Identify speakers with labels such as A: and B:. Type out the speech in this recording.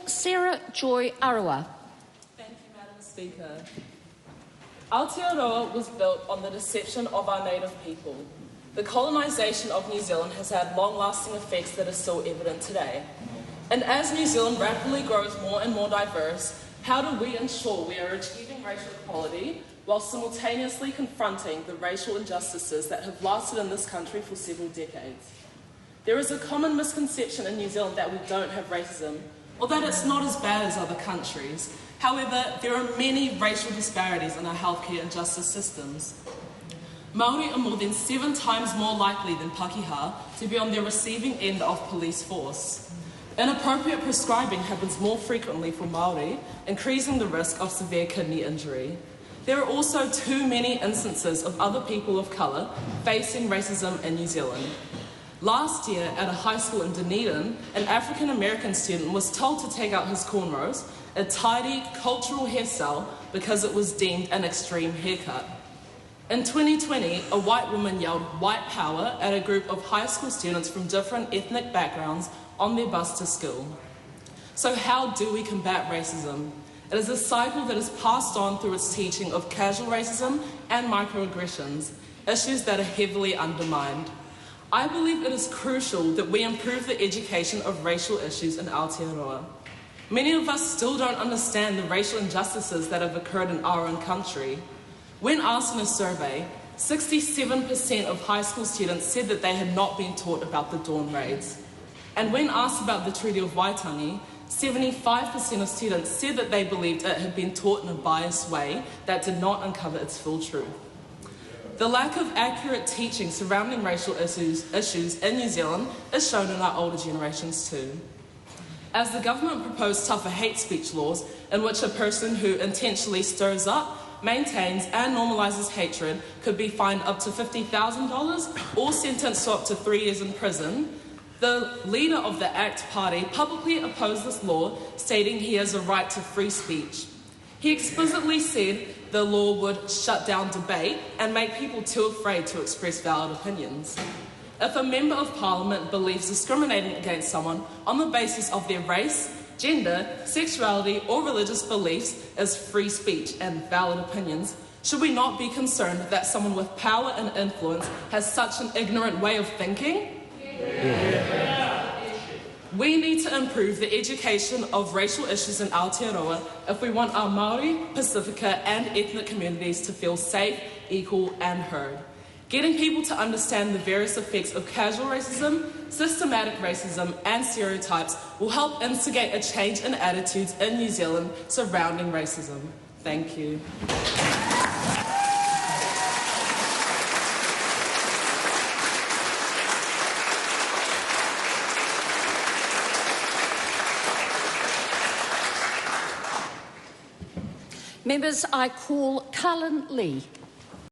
A: Sarah Joy Aruwa.
B: Thank you, Madam Speaker. Aotearoa was built on the deception of our native people. The colonisation of New Zealand has had long-lasting effects that are still evident today. And as New Zealand rapidly grows more and more diverse, how do we ensure we are achieving racial equality while simultaneously confronting the racial injustices that have lasted in this country for several decades? There is a common misconception in New Zealand that we don't have racism, or that it's not as bad as other countries. However, there are many racial disparities in our healthcare and justice systems. Māori are more than 7 times more likely than Pakeha to be on the receiving end of police force. Inappropriate prescribing happens more frequently for Māori, increasing the risk of severe kidney injury. There are also too many instances of other people of colour facing racism in New Zealand. Last year, at a high school in Dunedin, an African American student was told to take out his cornrows, a tidy cultural hairstyle, because it was deemed an extreme haircut. In 2020, a white woman yelled "white power" at a group of high school students from different ethnic backgrounds on their bus to school. So how do we combat racism? It is a cycle that is passed on through its teaching of casual racism and microaggressions, issues that are heavily undermined. I believe it is crucial that we improve the education of racial issues in Aotearoa. Many of us still don't understand the racial injustices that have occurred in our own country. When asked in a survey, 67% of high school students said that they had not been taught about the Dawn Raids. And when asked about the Treaty of Waitangi, 75% of students said that they believed it had been taught in a biased way that did not uncover its full truth. The lack of accurate teaching surrounding racial issues in New Zealand is shown in our older generations too. As the government proposed tougher hate speech laws in which a person who intentionally stirs up, maintains and normalises hatred could be fined up to $50,000 or sentenced to up to 3 years in prison, the leader of the ACT party publicly opposed this law, stating he has a right to free speech. He explicitly said the law would shut down debate and make people too afraid to express valid opinions. If a member of parliament believes discriminating against someone on the basis of their race, gender, sexuality or religious beliefs is free speech and valid opinions, should we not be concerned that someone with power and influence has such an ignorant way of thinking? We need to improve the education of racial issues in Aotearoa if we want our Māori, Pacifica and ethnic communities to feel safe, equal and heard. Getting people to understand the various effects of casual racism, systematic racism and stereotypes will help instigate a change in attitudes in New Zealand surrounding racism. Thank you.
A: Members, I call Cullen Lee.